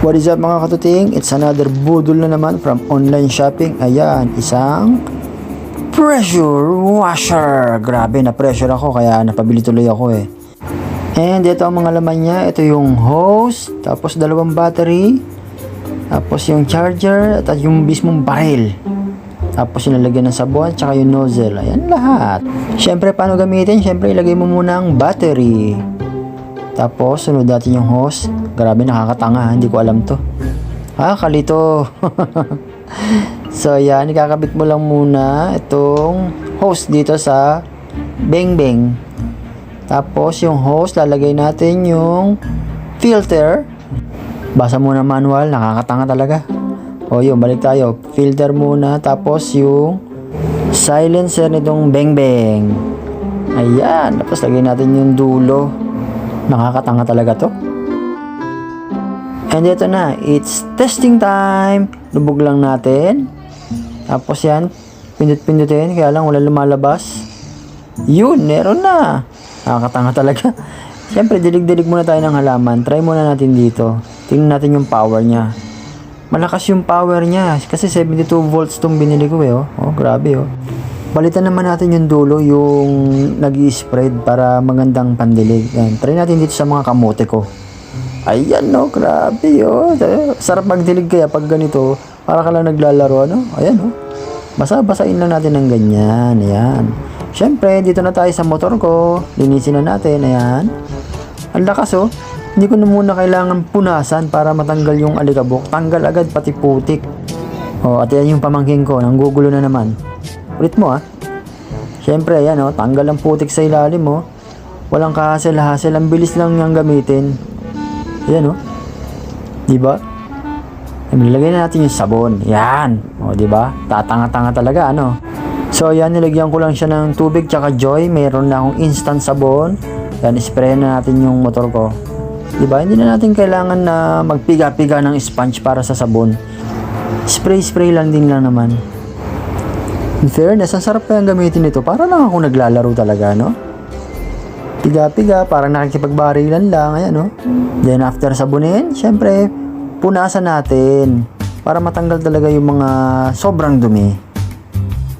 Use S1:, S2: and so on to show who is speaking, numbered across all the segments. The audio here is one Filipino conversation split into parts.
S1: What is up mga katuting? It's another budol na naman from online shopping. Ayan, isang pressure washer. Grabe, na-pressure ako kaya napabili tuloy ako eh. And ito ang mga laman niya. Ito yung hose, tapos dalawang battery, tapos yung charger, at yung mismong barrel. Tapos yung lalagyan ng sabon, tsaka yung nozzle. Ayan lahat. Siyempre, paano gamitin? Siyempre, ilagay mo muna ang battery. Tapos, sunod natin yung hose. Grabe, nakakatanga. Hindi ko alam to. Kalito. So, yan. Ikakabit mo lang muna itong hose dito sa beng-beng. Tapos, yung hose, lalagay natin yung filter. Basa muna manual. Nakakatanga talaga. O, yun. Balik tayo. Filter muna. Tapos, yung silencer nitong beng-beng. Ayan. Tapos, lagay natin yung dulo. Nakakatanga talaga to. And ito na, it's testing time. Lubog lang natin. Tapos yan, pindut-pindutin, kaya lang wala lumalabas. Yun, meron na. Nakakatanga talaga. Siyempre, dilig-dilig muna tayo ng halaman. Try muna natin dito. Tingnan natin yung power niya. Malakas yung power niya. Kasi 72 volts tong binili ko eh. Oh, grabe oh. Balitan naman natin yung dulo, yung nag-i-spread para magandang pandilig. Yan. Try natin dito sa mga kamote ko. Ayan no, grabe oh. Sarap magdilig kaya pag ganito. Para ka lang naglalaro, ano? Ayan oh. Basa-basain lang natin ng ganyan. Ayan. Siyempre, dito na tayo sa motor ko. Linisin na natin. Ayan. Ang lakas oh. Hindi ko na muna kailangan punasan para matanggal yung alikabok. Tanggal agad pati putik. Oh, at yan yung pamangking ko. Nanggugulo na naman. Ulit mo Siyempre, ayan tanggal ang putik sa ilalim Walang kahasel-hasel, ang bilis lang niyang gamitin. Ayan diba? Nilagay na natin yung sabon. Yan. Diba? Tatanga-tanga talaga, So, ayan, nilagyan ko lang siya ng tubig tsaka Joy. Meron na akong instant sabon. Yan, spray na natin yung motor ko. Diba? Hindi na natin kailangan na magpiga-piga ng sponge para sa sabon. Spray-spray lang din lang naman. In fairness, ang sarap kayang gamitin ito. Para lang ako naglalaro talaga, Piga-piga, parang nakikipagbarilan lang, ayan, Then, after sabunin, syempre, punasan natin. Para matanggal talaga yung mga sobrang dumi.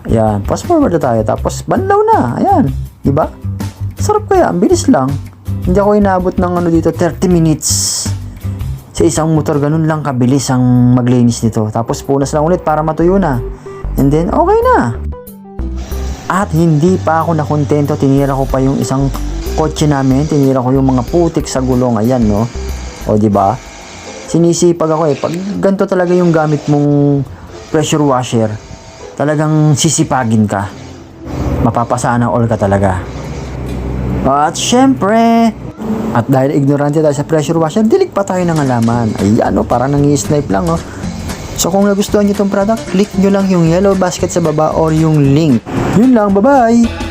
S1: Ayan, fast forward na tayo. Tapos, banlaw na, ayan. Diba? Sarap kaya, ang bilis lang. Hindi ako inaabot ng dito, 30 minutes. Sa isang motor, ganun lang kabilis ang maglinis nito. Tapos, punas lang ulit para matuyo na. And then, okay na. At hindi pa ako nakontento. Tinira ko pa yung isang kotse namin. Tinira ko yung mga putik sa gulong. Ayan, O, diba? Sinisipag ako Pag ganito talaga yung gamit mong pressure washer, talagang sisipagin ka. Mapapasana all ka talaga. At syempre, at dahil ignorante tayo sa pressure washer, dilig pa tayo ng halaman. Ayan, parang nangi-snipe lang, So kung nagustuhan nyo itong product, click nyo lang yung yellow basket sa baba or yung link. Yun lang, bye-bye!